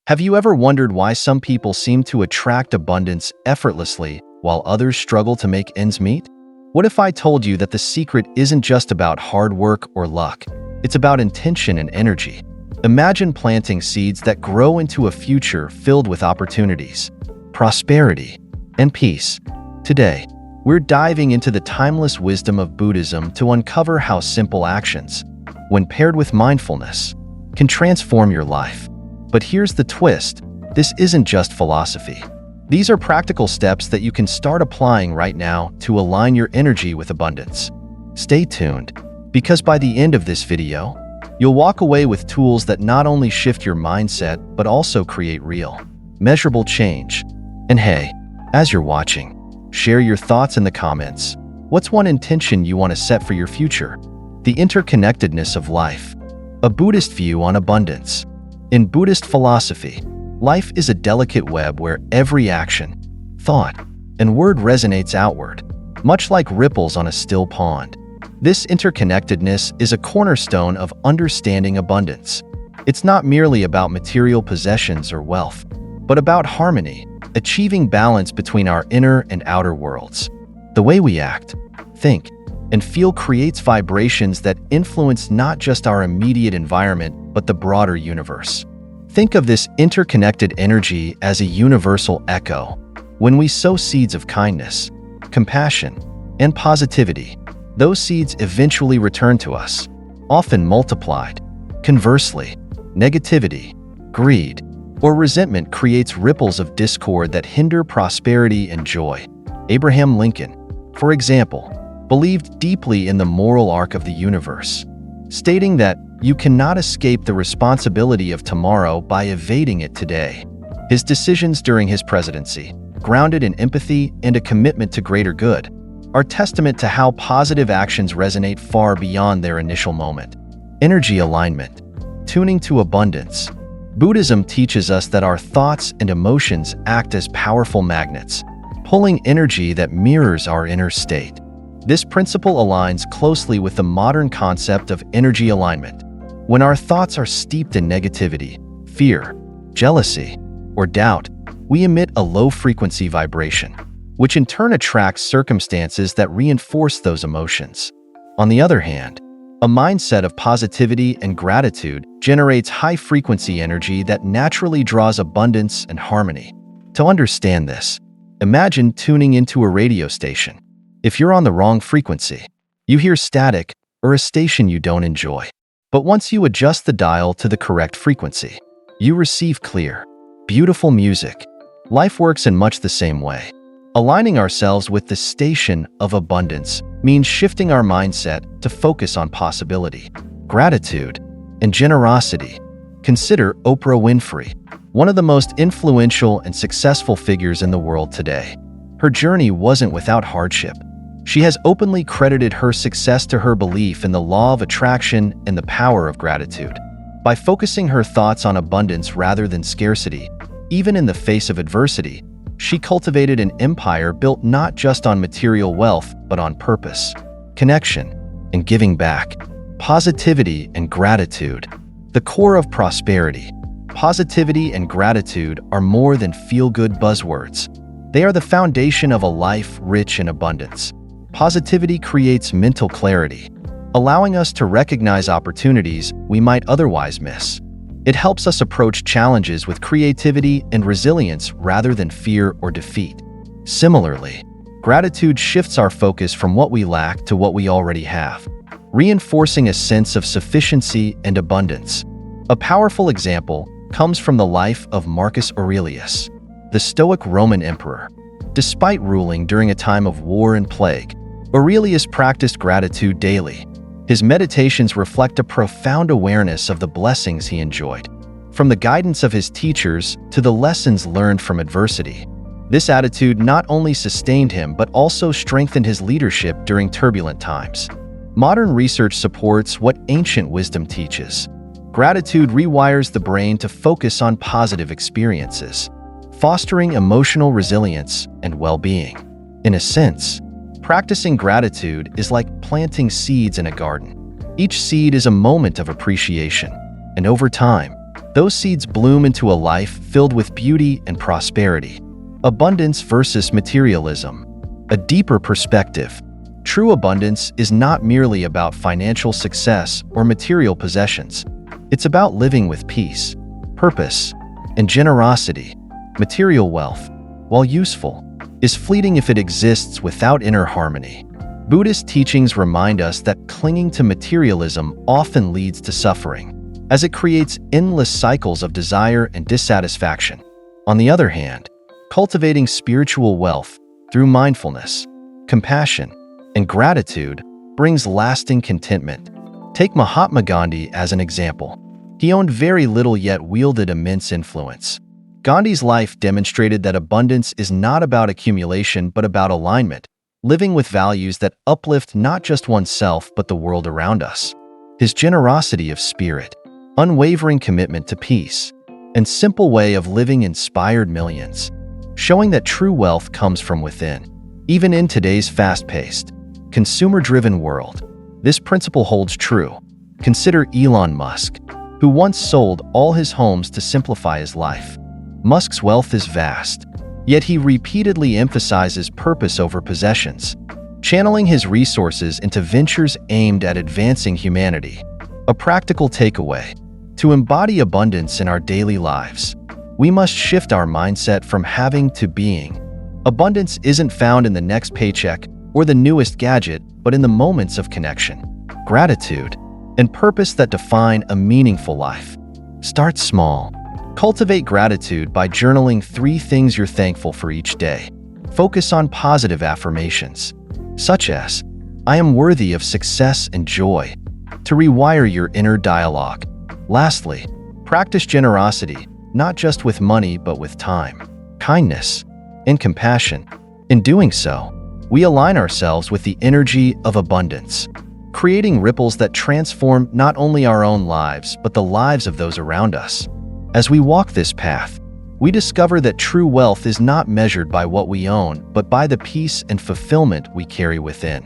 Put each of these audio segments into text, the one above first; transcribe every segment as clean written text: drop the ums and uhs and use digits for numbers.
Have you ever wondered why some people seem to attract abundance effortlessly while others struggle to make ends meet? What if I told you that the secret isn't just about hard work or luck? It's about intention and energy. Imagine planting seeds that grow into a future filled with opportunities, prosperity, and peace. Today, we're diving into the timeless wisdom of Buddhism to uncover how simple actions, when paired with mindfulness, can transform your life. But here's the twist: this isn't just philosophy. These are practical steps that you can start applying right now to align your energy with abundance. Stay tuned, because by the end of this video, you'll walk away with tools that not only shift your mindset, but also create real, measurable change. And hey, as you're watching, share your thoughts in the comments. What's one intention you want to set for your future? The interconnectedness of life. A Buddhist view on abundance. In Buddhist philosophy, life is a delicate web where every action, thought, and word resonates outward, much like ripples on a still pond. This interconnectedness is a cornerstone of understanding abundance. It's not merely about material possessions or wealth, but about harmony, achieving balance between our inner and outer worlds. The way we act, think, and feel creates vibrations that influence not just our immediate environment, but the broader universe. Think of this interconnected energy as a universal echo. When we sow seeds of kindness, compassion, and positivity, those seeds eventually return to us, often multiplied. Conversely, negativity, greed, or resentment creates ripples of discord that hinder prosperity and joy. Abraham Lincoln, for example, believed deeply in the moral arc of the universe, stating that you cannot escape the responsibility of tomorrow by evading it today. His decisions during his presidency, grounded in empathy and a commitment to greater good, are testament to how positive actions resonate far beyond their initial moment. Energy alignment. Tuning to abundance. Buddhism teaches us that our thoughts and emotions act as powerful magnets, pulling energy that mirrors our inner state. This principle aligns closely with the modern concept of energy alignment. When our thoughts are steeped in negativity, fear, jealousy, or doubt, we emit a low-frequency vibration, which in turn attracts circumstances that reinforce those emotions. On the other hand, a mindset of positivity and gratitude generates high-frequency energy that naturally draws abundance and harmony. To understand this, imagine tuning into a radio station. If you're on the wrong frequency, you hear static or a station you don't enjoy. But once you adjust the dial to the correct frequency, you receive clear, beautiful music. Life works in much the same way. Aligning ourselves with the station of abundance means shifting our mindset to focus on possibility, gratitude, and generosity. Consider Oprah Winfrey, one of the most influential and successful figures in the world today. Her journey wasn't without hardship. She has openly credited her success to her belief in the law of attraction and the power of gratitude. By focusing her thoughts on abundance rather than scarcity, even in the face of adversity, she cultivated an empire built not just on material wealth, but on purpose, connection, and giving back. Positivity and gratitude. The core of prosperity. Positivity and gratitude are more than feel-good buzzwords. They are the foundation of a life rich in abundance. Positivity creates mental clarity, allowing us to recognize opportunities we might otherwise miss. It helps us approach challenges with creativity and resilience rather than fear or defeat. Similarly, gratitude shifts our focus from what we lack to what we already have, reinforcing a sense of sufficiency and abundance. A powerful example comes from the life of Marcus Aurelius, the Stoic Roman emperor. Despite ruling during a time of war and plague, Aurelius practiced gratitude daily. His meditations reflect a profound awareness of the blessings he enjoyed, from the guidance of his teachers to the lessons learned from adversity. This attitude not only sustained him but also strengthened his leadership during turbulent times. Modern research supports what ancient wisdom teaches. Gratitude rewires the brain to focus on positive experiences, fostering emotional resilience and well-being. In a sense, practicing gratitude is like planting seeds in a garden. Each seed is a moment of appreciation, and over time, Those seeds bloom into a life filled with beauty and prosperity. Abundance versus materialism. A deeper perspective. True abundance is not merely about financial success or material possessions. It's about living with peace, purpose, and generosity. Material wealth, while useful, is fleeting if it exists without inner harmony. Buddhist teachings remind us that clinging to materialism often leads to suffering, as it creates endless cycles of desire and dissatisfaction. On the other hand, cultivating spiritual wealth through mindfulness, compassion, and gratitude brings lasting contentment. Take Mahatma Gandhi as an example. He owned very little yet wielded immense influence. Gandhi's life demonstrated that abundance is not about accumulation but about alignment, living with values that uplift not just oneself but the world around us. His generosity of spirit, unwavering commitment to peace, and simple way of living inspired millions, showing that true wealth comes from within. Even in today's fast-paced, consumer-driven world, this principle holds true. Consider Elon Musk, who once sold all his homes to simplify his life. Musk's wealth is vast, yet he repeatedly emphasizes purpose over possessions, channeling his resources into ventures aimed at advancing humanity. A practical takeaway: to embody abundance in our daily lives, we must shift our mindset from having to being. Abundance isn't found in the next paycheck or the newest gadget, but in the moments of connection, gratitude, and purpose that define a meaningful life. Start small. Cultivate gratitude by journaling 3 things you're thankful for each day. Focus on positive affirmations, such as, "I am worthy of success and joy," to rewire your inner dialogue. Lastly, practice generosity, not just with money but with time, kindness, and compassion. In doing so, we align ourselves with the energy of abundance, creating ripples that transform not only our own lives but the lives of those around us. As we walk this path, we discover that true wealth is not measured by what we own, but by the peace and fulfillment we carry within.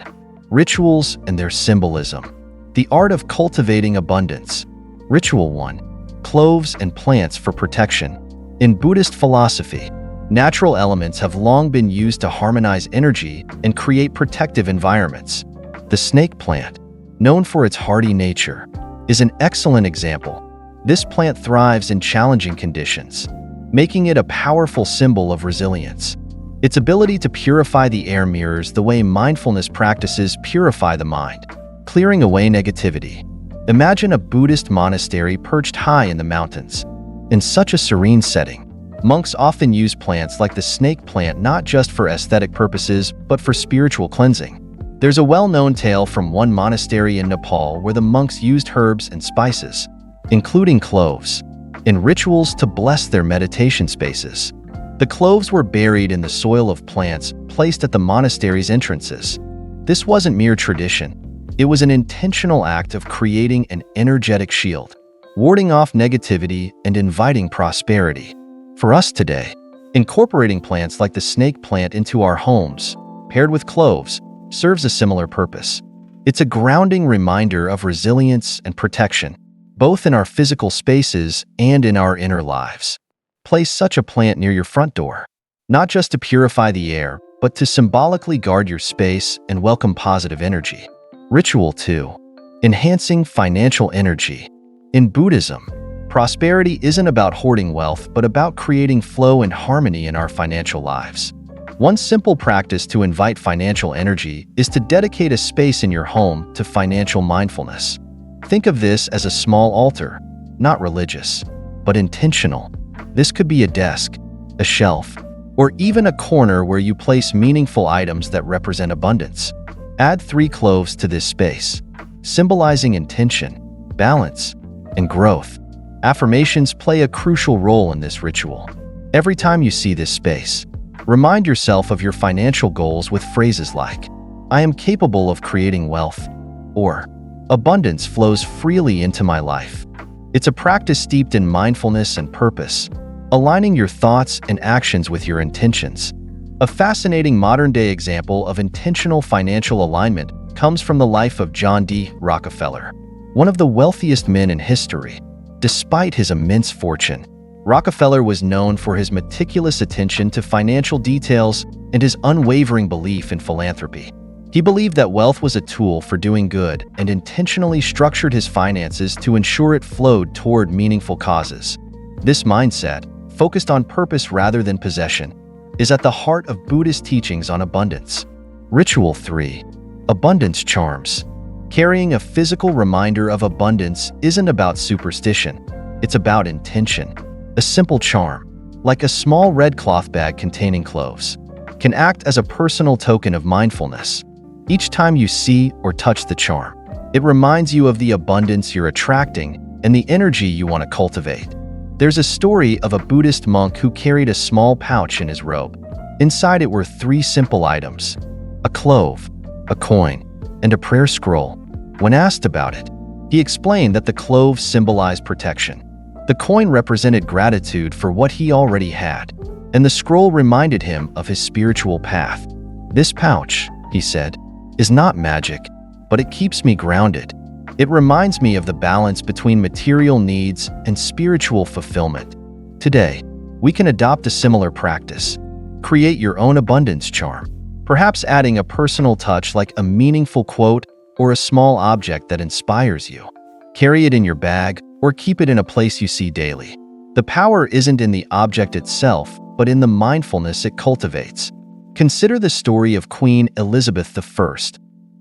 Rituals and their symbolism. The art of cultivating abundance. Ritual 1. Cloves and plants for protection. In Buddhist philosophy, natural elements have long been used to harmonize energy and create protective environments. The snake plant, known for its hardy nature, is an excellent example. This plant thrives in challenging conditions, making it a powerful symbol of resilience. Its ability to purify the air mirrors the way mindfulness practices purify the mind, clearing away negativity. Imagine a Buddhist monastery perched high in the mountains. In such a serene setting, monks often use plants like the snake plant not just for aesthetic purposes but for spiritual cleansing. There's a well-known tale from one monastery in Nepal where the monks used herbs and spices, including cloves, in rituals to bless their meditation spaces. The cloves were buried in the soil of plants placed at the monastery's entrances. This wasn't mere tradition. It was an intentional act of creating an energetic shield, warding off negativity and inviting prosperity. For us today, incorporating plants like the snake plant into our homes, paired with cloves, serves a similar purpose. It's a grounding reminder of resilience and protection, both in our physical spaces and in our inner lives. Place such a plant near your front door, not just to purify the air, but to symbolically guard your space and welcome positive energy. Ritual 2. Enhancing financial energy. In Buddhism, prosperity isn't about hoarding wealth, but about creating flow and harmony in our financial lives. One simple practice to invite financial energy is to dedicate a space in your home to financial mindfulness. Think of this as a small altar, not religious, but intentional. This could be a desk, a shelf, or even a corner where you place meaningful items that represent abundance. Add 3 cloves to this space, symbolizing intention, balance, and growth. Affirmations play a crucial role in this ritual. Every time you see this space, remind yourself of your financial goals with phrases like, "I am capable of creating wealth," or "Abundance flows freely into my life." It's a practice steeped in mindfulness and purpose, aligning your thoughts and actions with your intentions. A fascinating modern-day example of intentional financial alignment comes from the life of John D. Rockefeller, one of the wealthiest men in history. Despite his immense fortune, Rockefeller was known for his meticulous attention to financial details and his unwavering belief in philanthropy. He believed that wealth was a tool for doing good and intentionally structured his finances to ensure it flowed toward meaningful causes. This mindset, focused on purpose rather than possession, is at the heart of Buddhist teachings on abundance. Ritual 3. Abundance charms. Carrying a physical reminder of abundance isn't about superstition. It's about intention. A simple charm, like a small red cloth bag containing cloves, can act as a personal token of mindfulness. Each time you see or touch the charm, it reminds you of the abundance you're attracting and the energy you want to cultivate. There's a story of a Buddhist monk who carried a small pouch in his robe. Inside it were 3 simple items: a clove, a coin, and a prayer scroll. When asked about it, he explained that the clove symbolized protection. The coin represented gratitude for what he already had, and the scroll reminded him of his spiritual path. "This pouch," he said, "is not magic, but it keeps me grounded. It reminds me of the balance between material needs and spiritual fulfillment." Today, we can adopt a similar practice. Create your own abundance charm, perhaps adding a personal touch like a meaningful quote or a small object that inspires you. Carry it in your bag or keep it in a place you see daily. The power isn't in the object itself, but in the mindfulness it cultivates. Consider the story of Queen Elizabeth I,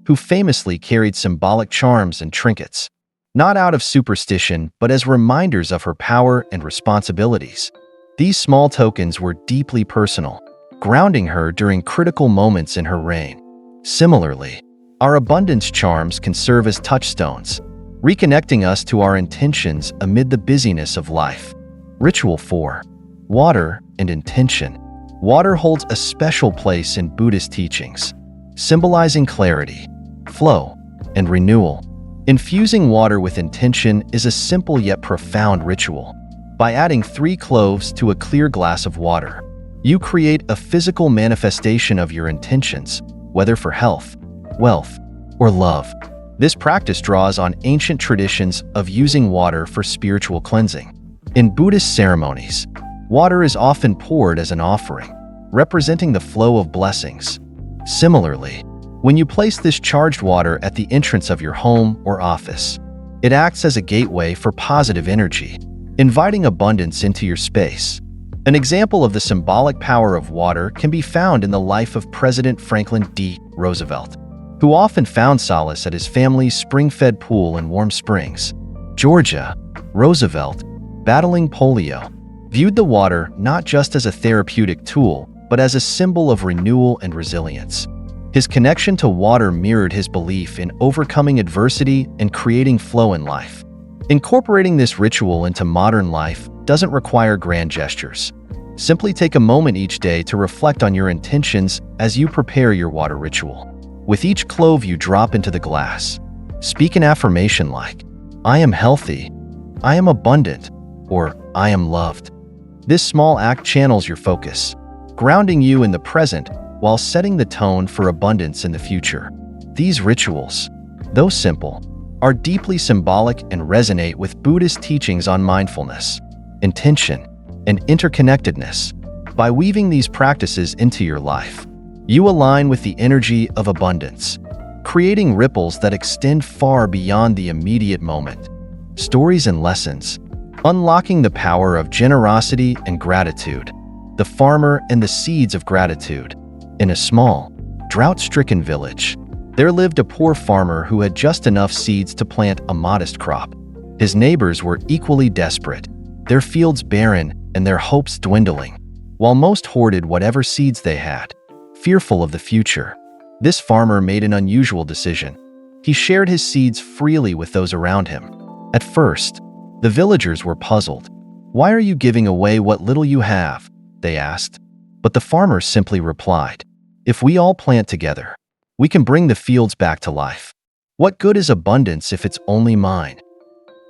who famously carried symbolic charms and trinkets, not out of superstition, but as reminders of her power and responsibilities. These small tokens were deeply personal, grounding her during critical moments in her reign. Similarly, our abundance charms can serve as touchstones, reconnecting us to our intentions amid the busyness of life. Ritual 4. Water and intention. Water holds a special place in Buddhist teachings, symbolizing clarity, flow, and renewal. Infusing water with intention is a simple yet profound ritual. By adding 3 cloves to a clear glass of water, you create a physical manifestation of your intentions, whether for health, wealth, or love. This practice draws on ancient traditions of using water for spiritual cleansing. In Buddhist ceremonies, water is often poured as an offering, representing the flow of blessings. Similarly, when you place this charged water at the entrance of your home or office, it acts as a gateway for positive energy, inviting abundance into your space. An example of the symbolic power of water can be found in the life of President Franklin D. Roosevelt, who often found solace at his family's spring-fed pool in Warm Springs, Georgia. Roosevelt, battling polio, viewed the water not just as a therapeutic tool, but as a symbol of renewal and resilience. His connection to water mirrored his belief in overcoming adversity and creating flow in life. Incorporating this ritual into modern life doesn't require grand gestures. Simply take a moment each day to reflect on your intentions as you prepare your water ritual. With each clove you drop into the glass, speak an affirmation like, "I am healthy," "I am abundant," or "I am loved." This small act channels your focus, grounding you in the present while setting the tone for abundance in the future. These rituals, though simple, are deeply symbolic and resonate with Buddhist teachings on mindfulness, intention, and interconnectedness. By weaving these practices into your life, you align with the energy of abundance, creating ripples that extend far beyond the immediate moment. Stories and lessons. Unlocking the power of generosity and gratitude. The farmer and the seeds of gratitude. In a small, drought-stricken village, there lived a poor farmer who had just enough seeds to plant a modest crop. His neighbors were equally desperate, their fields barren and their hopes dwindling, while most hoarded whatever seeds they had, fearful of the future. This farmer made an unusual decision. He shared his seeds freely with those around him. At first, the villagers were puzzled. "Why are you giving away what little you have?" they asked. But the farmer simply replied, "If we all plant together, we can bring the fields back to life. What good is abundance if it's only mine?"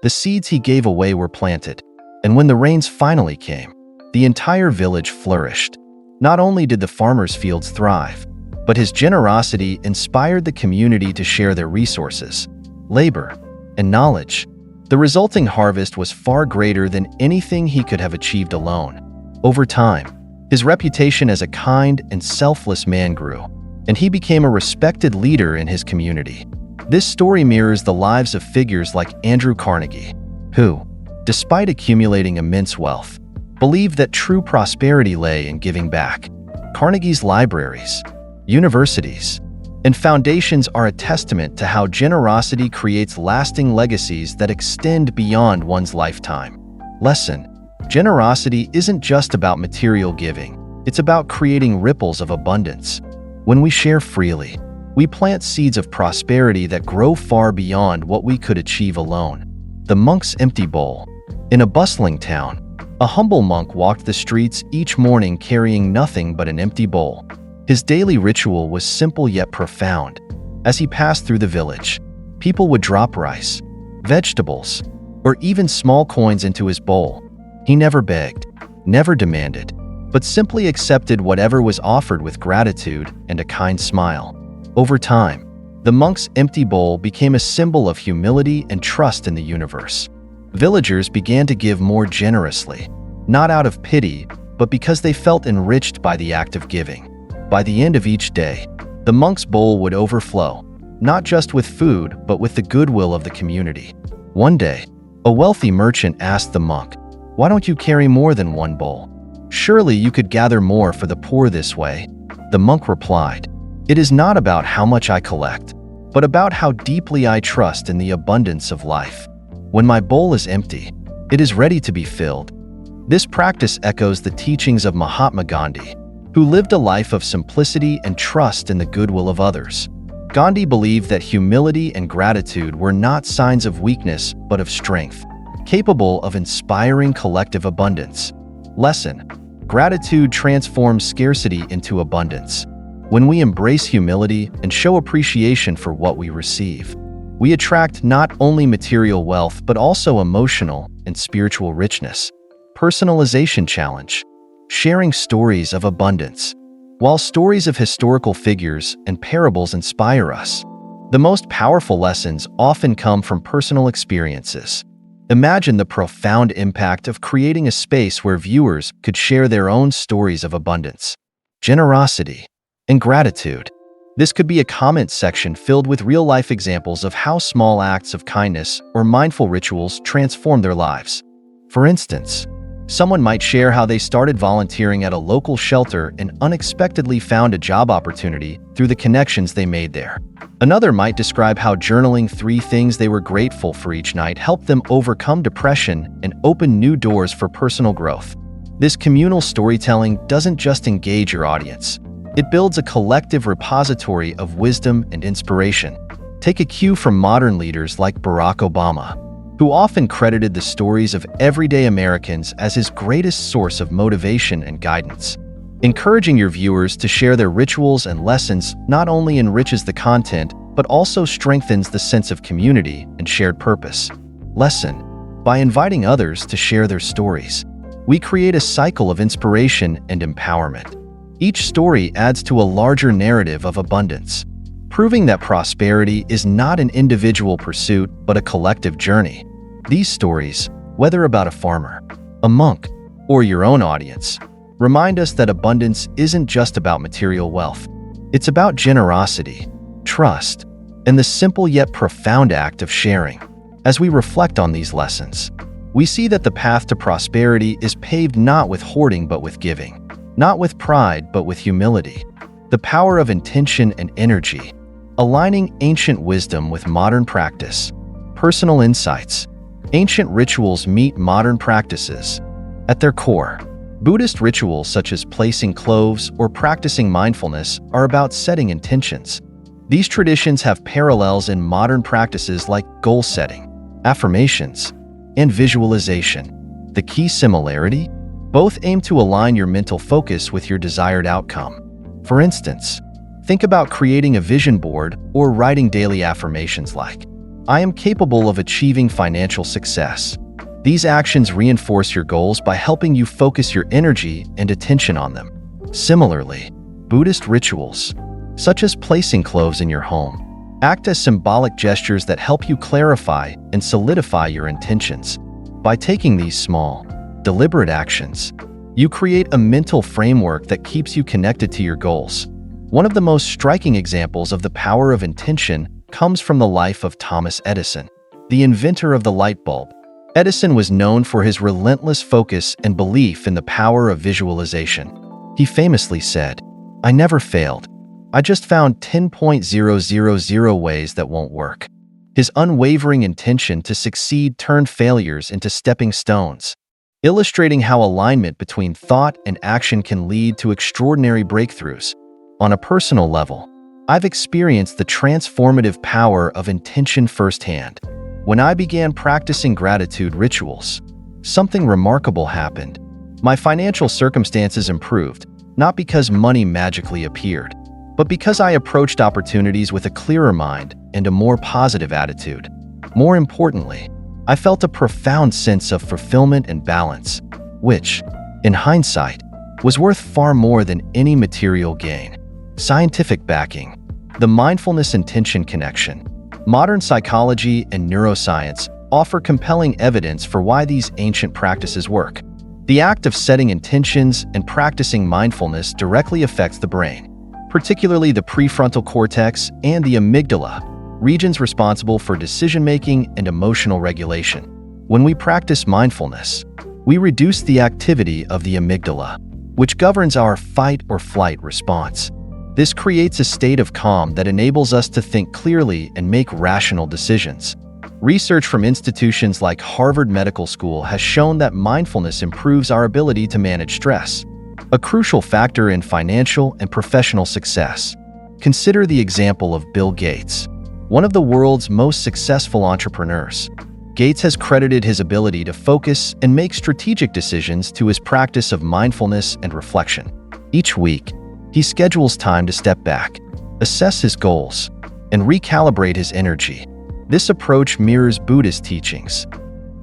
The seeds he gave away were planted, and when the rains finally came, the entire village flourished. Not only did the farmer's fields thrive, but his generosity inspired the community to share their resources, labor, and knowledge. The resulting harvest was far greater than anything he could have achieved alone. Over time, his reputation as a kind and selfless man grew, and he became a respected leader in his community. This story mirrors the lives of figures like Andrew Carnegie, who, despite accumulating immense wealth, believed that true prosperity lay in giving back. Carnegie's libraries, universities, and foundations are a testament to how generosity creates lasting legacies that extend beyond one's lifetime. Lesson: generosity isn't just about material giving, it's about creating ripples of abundance. When we share freely, we plant seeds of prosperity that grow far beyond what we could achieve alone. The monk's empty bowl. In a bustling town, a humble monk walked the streets each morning carrying nothing but an empty bowl. His daily ritual was simple yet profound. As he passed through the village, people would drop rice, vegetables, or even small coins into his bowl. He never begged, never demanded, but simply accepted whatever was offered with gratitude and a kind smile. Over time, the monk's empty bowl became a symbol of humility and trust in the universe. Villagers began to give more generously, not out of pity, but because they felt enriched by the act of giving. By the end of each day, the monk's bowl would overflow, not just with food, but with the goodwill of the community. One day, a wealthy merchant asked the monk, "Why don't you carry more than one bowl? Surely you could gather more for the poor this way." The monk replied, "It is not about how much I collect, but about how deeply I trust in the abundance of life. When my bowl is empty, it is ready to be filled." This practice echoes the teachings of Mahatma Gandhi, who lived a life of simplicity and trust in the goodwill of others. Gandhi believed that humility and gratitude were not signs of weakness, but of strength, capable of inspiring collective abundance. Lesson: gratitude transforms scarcity into abundance. When we embrace humility and show appreciation for what we receive, we attract not only material wealth, but also emotional and spiritual richness. Personalization challenge: sharing stories of abundance. While stories of historical figures and parables inspire us, the most powerful lessons often come from personal experiences. Imagine the profound impact of creating a space where viewers could share their own stories of abundance, generosity, and gratitude. This could be a comment section filled with real-life examples of how small acts of kindness or mindful rituals transform their lives. For instance, someone might share how they started volunteering at a local shelter and unexpectedly found a job opportunity through the connections they made there. Another might describe how journaling 3 things they were grateful for each night helped them overcome depression and open new doors for personal growth. This communal storytelling doesn't just engage your audience. It builds a collective repository of wisdom and inspiration. Take a cue from modern leaders like Barack Obama, who often credited the stories of everyday Americans as his greatest source of motivation and guidance. Encouraging your viewers to share their rituals and lessons not only enriches the content, but also strengthens the sense of community and shared purpose. Lesson: by inviting others to share their stories, we create a cycle of inspiration and empowerment. Each story adds to a larger narrative of abundance, proving that prosperity is not an individual pursuit, but a collective journey. These stories, whether about a farmer, a monk, or your own audience, remind us that abundance isn't just about material wealth. It's about generosity, trust, and the simple yet profound act of sharing. As we reflect on these lessons, we see that the path to prosperity is paved not with hoarding but with giving, not with pride but with humility. The power of intention and energy, aligning ancient wisdom with modern practice. Personal insights. Ancient rituals meet modern practices. At their core, Buddhist rituals such as placing cloves or practicing mindfulness are about setting intentions. These traditions have parallels in modern practices like goal setting, affirmations, and visualization. The key similarity? Both aim to align your mental focus with your desired outcome. For instance, think about creating a vision board or writing daily affirmations like, "I am capable of achieving financial success." These actions reinforce your goals by helping you focus your energy and attention on them. Similarly, Buddhist rituals, such as placing cloves in your home, act as symbolic gestures that help you clarify and solidify your intentions. By taking these small, deliberate actions, you create a mental framework that keeps you connected to your goals. One of the most striking examples of the power of intention comes from the life of Thomas Edison, the inventor of the light bulb. Edison was known for his relentless focus and belief in the power of visualization. He famously said, "I never failed. I just found 10,000 ways that won't work." His unwavering intention to succeed turned failures into stepping stones, illustrating how alignment between thought and action can lead to extraordinary breakthroughs. On a personal level, I've experienced the transformative power of intention firsthand. When I began practicing gratitude rituals, something remarkable happened. My financial circumstances improved, not because money magically appeared, but because I approached opportunities with a clearer mind and a more positive attitude. More importantly, I felt a profound sense of fulfillment and balance, which, in hindsight, was worth far more than any material gain. Scientific backing. The mindfulness intention connection. Modern psychology and neuroscience offer compelling evidence for why these ancient practices work. The act of setting intentions and practicing mindfulness directly affects the brain, particularly the prefrontal cortex and the amygdala, regions responsible for decision-making and emotional regulation. When we practice mindfulness, we reduce the activity of the amygdala, which governs our fight or flight response. This creates a state of calm that enables us to think clearly and make rational decisions. Research from institutions like Harvard Medical School has shown that mindfulness improves our ability to manage stress, a crucial factor in financial and professional success. Consider the example of Bill Gates, one of the world's most successful entrepreneurs. Gates has credited his ability to focus and make strategic decisions to his practice of mindfulness and reflection. Each week, he schedules time to step back, assess his goals, and recalibrate his energy. This approach mirrors Buddhist teachings,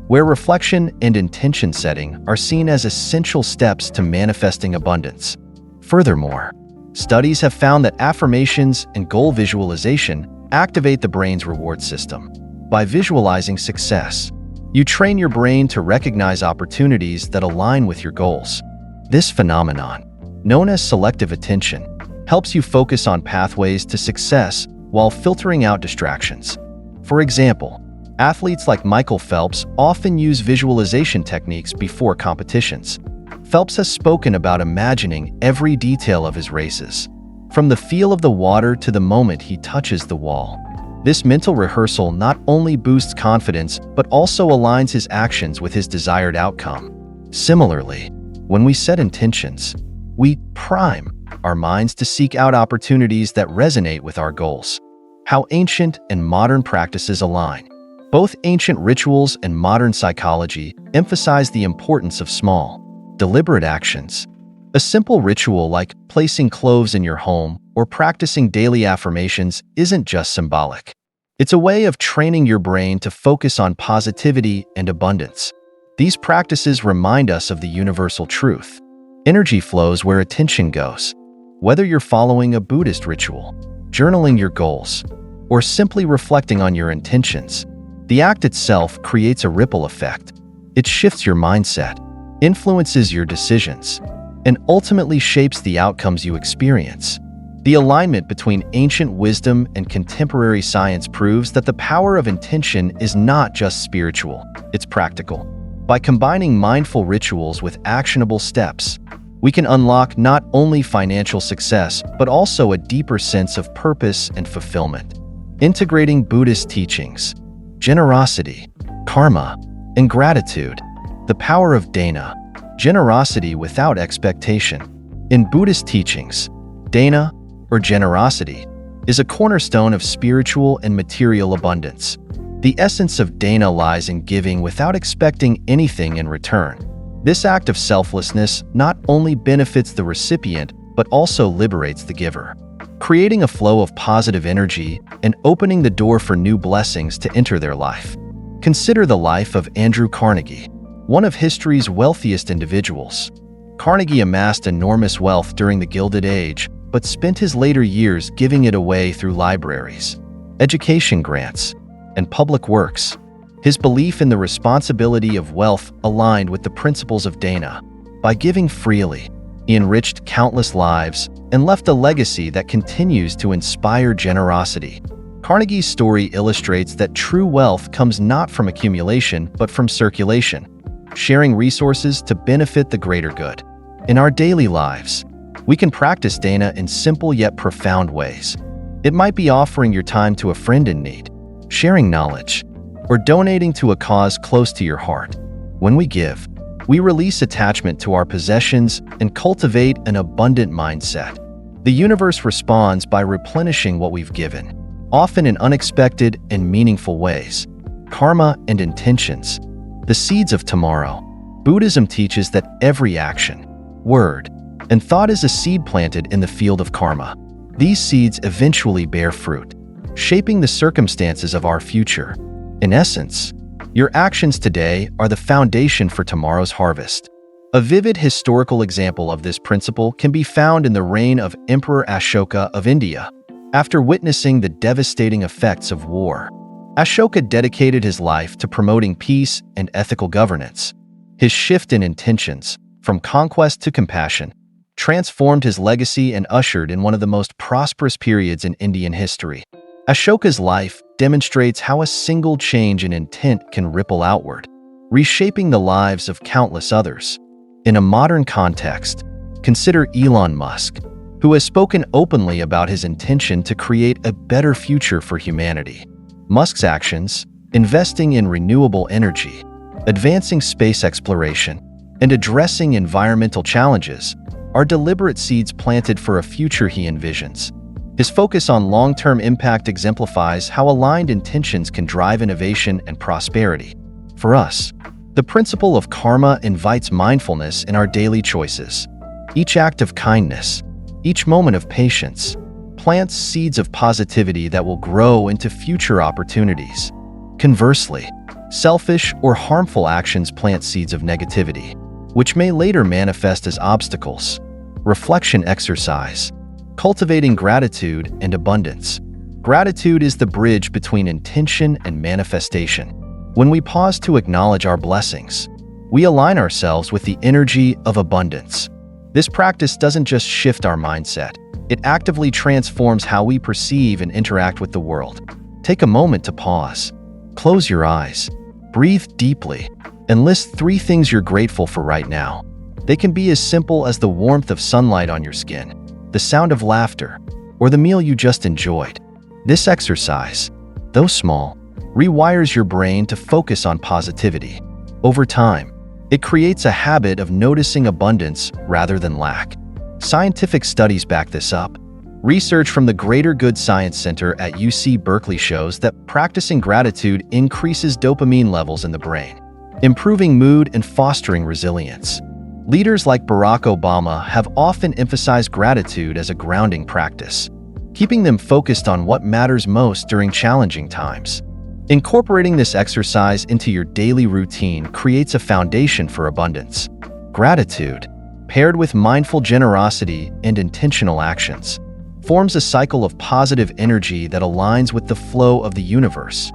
where reflection and intention setting are seen as essential steps to manifesting abundance. Furthermore, studies have found that affirmations and goal visualization activate the brain's reward system. By visualizing success, you train your brain to recognize opportunities that align with your goals. This phenomenon, known as selective attention, helps you focus on pathways to success while filtering out distractions. For example, athletes like Michael Phelps often use visualization techniques before competitions. Phelps has spoken about imagining every detail of his races, from the feel of the water to the moment he touches the wall. This mental rehearsal not only boosts confidence but also aligns his actions with his desired outcome. Similarly, when we set intentions, we prime our minds to seek out opportunities that resonate with our goals. How ancient and modern practices align. Both ancient rituals and modern psychology emphasize the importance of small, deliberate actions. A simple ritual like placing cloves in your home or practicing daily affirmations isn't just symbolic. It's a way of training your brain to focus on positivity and abundance. These practices remind us of the universal truth. Energy flows where attention goes. Whether you're following a Buddhist ritual, journaling your goals, or simply reflecting on your intentions, the act itself creates a ripple effect. It shifts your mindset, influences your decisions, and ultimately shapes the outcomes you experience. The alignment between ancient wisdom and contemporary science proves that the power of intention is not just spiritual, it's practical. By combining mindful rituals with actionable steps, we can unlock not only financial success, but also a deeper sense of purpose and fulfillment. Integrating Buddhist teachings, generosity, karma, and gratitude. The power of dana, generosity without expectation. In Buddhist teachings, dana, or generosity, is a cornerstone of spiritual and material abundance. The essence of dana lies in giving without expecting anything in return. This act of selflessness not only benefits the recipient, but also liberates the giver, creating a flow of positive energy and opening the door for new blessings to enter their life. Consider the life of Andrew Carnegie, one of history's wealthiest individuals. Carnegie amassed enormous wealth during the Gilded Age, but spent his later years giving it away through libraries, education grants, and public works. His belief in the responsibility of wealth aligned with the principles of Dana. By giving freely, he enriched countless lives and left a legacy that continues to inspire generosity. Carnegie's story illustrates that true wealth comes not from accumulation but from circulation, sharing resources to benefit the greater good. In our daily lives, we can practice Dana in simple yet profound ways. It might be offering your time to a friend in need, sharing knowledge, or donating to a cause close to your heart. When we give, we release attachment to our possessions and cultivate an abundant mindset. The universe responds by replenishing what we've given, often in unexpected and meaningful ways. Karma and intentions, the seeds of tomorrow. Buddhism teaches that every action, word, and thought is a seed planted in the field of karma. These seeds eventually bear fruit, shaping the circumstances of our future. In essence, your actions today are the foundation for tomorrow's harvest. A vivid historical example of this principle can be found in the reign of Emperor Ashoka of India. After witnessing the devastating effects of war, Ashoka dedicated his life to promoting peace and ethical governance. His shift in intentions, from conquest to compassion, transformed his legacy and ushered in one of the most prosperous periods in Indian history. Ashoka's life demonstrates how a single change in intent can ripple outward, reshaping the lives of countless others. In a modern context, consider Elon Musk, who has spoken openly about his intention to create a better future for humanity. Musk's actions, investing in renewable energy, advancing space exploration, and addressing environmental challenges, are deliberate seeds planted for a future he envisions. His focus on long-term impact exemplifies how aligned intentions can drive innovation and prosperity. For us, the principle of karma invites mindfulness in our daily choices. Each act of kindness, each moment of patience, plants seeds of positivity that will grow into future opportunities. Conversely, selfish or harmful actions plant seeds of negativity, which may later manifest as obstacles. Reflection exercise. Cultivating gratitude and abundance. Gratitude is the bridge between intention and manifestation. When we pause to acknowledge our blessings, we align ourselves with the energy of abundance. This practice doesn't just shift our mindset, it actively transforms how we perceive and interact with the world. Take a moment to pause. Close your eyes. Breathe deeply, and list 3 things you're grateful for right now. They can be as simple as the warmth of sunlight on your skin, the sound of laughter, or the meal you just enjoyed. This exercise, though small, rewires your brain to focus on positivity. Over time, it creates a habit of noticing abundance rather than lack. Scientific studies back this up. Research from the Greater Good Science Center at UC Berkeley shows that practicing gratitude increases dopamine levels in the brain, improving mood and fostering resilience. Leaders like Barack Obama have often emphasized gratitude as a grounding practice, keeping them focused on what matters most during challenging times. Incorporating this exercise into your daily routine creates a foundation for abundance. Gratitude, paired with mindful generosity and intentional actions, forms a cycle of positive energy that aligns with the flow of the universe.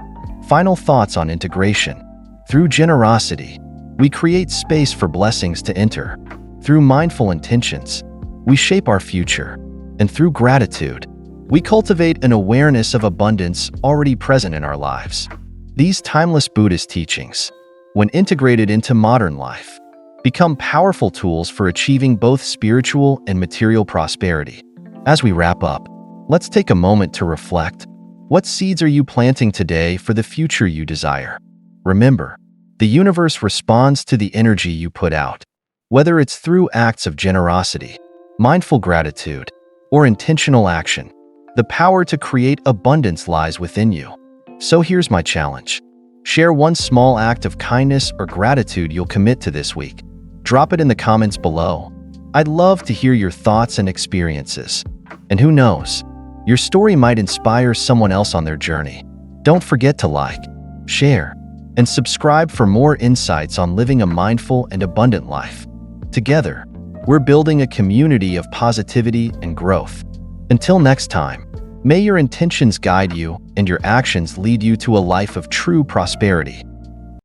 Final thoughts on integration. Through generosity, we create space for blessings to enter. Through mindful intentions, we shape our future. And through gratitude, we cultivate an awareness of abundance already present in our lives. These timeless Buddhist teachings, when integrated into modern life, become powerful tools for achieving both spiritual and material prosperity. As we wrap up, let's take a moment to reflect. What seeds are you planting today for the future you desire? Remember, the universe responds to the energy you put out. Whether it's through acts of generosity, mindful gratitude, or intentional action, the power to create abundance lies within you. So here's my challenge. Share one small act of kindness or gratitude you'll commit to this week. Drop it in the comments below. I'd love to hear your thoughts and experiences. And who knows, your story might inspire someone else on their journey. Don't forget to like, share, and subscribe for more insights on living a mindful and abundant life. Together, we're building a community of positivity and growth. Until next time, May your intentions guide you and your actions lead you to a life of true prosperity.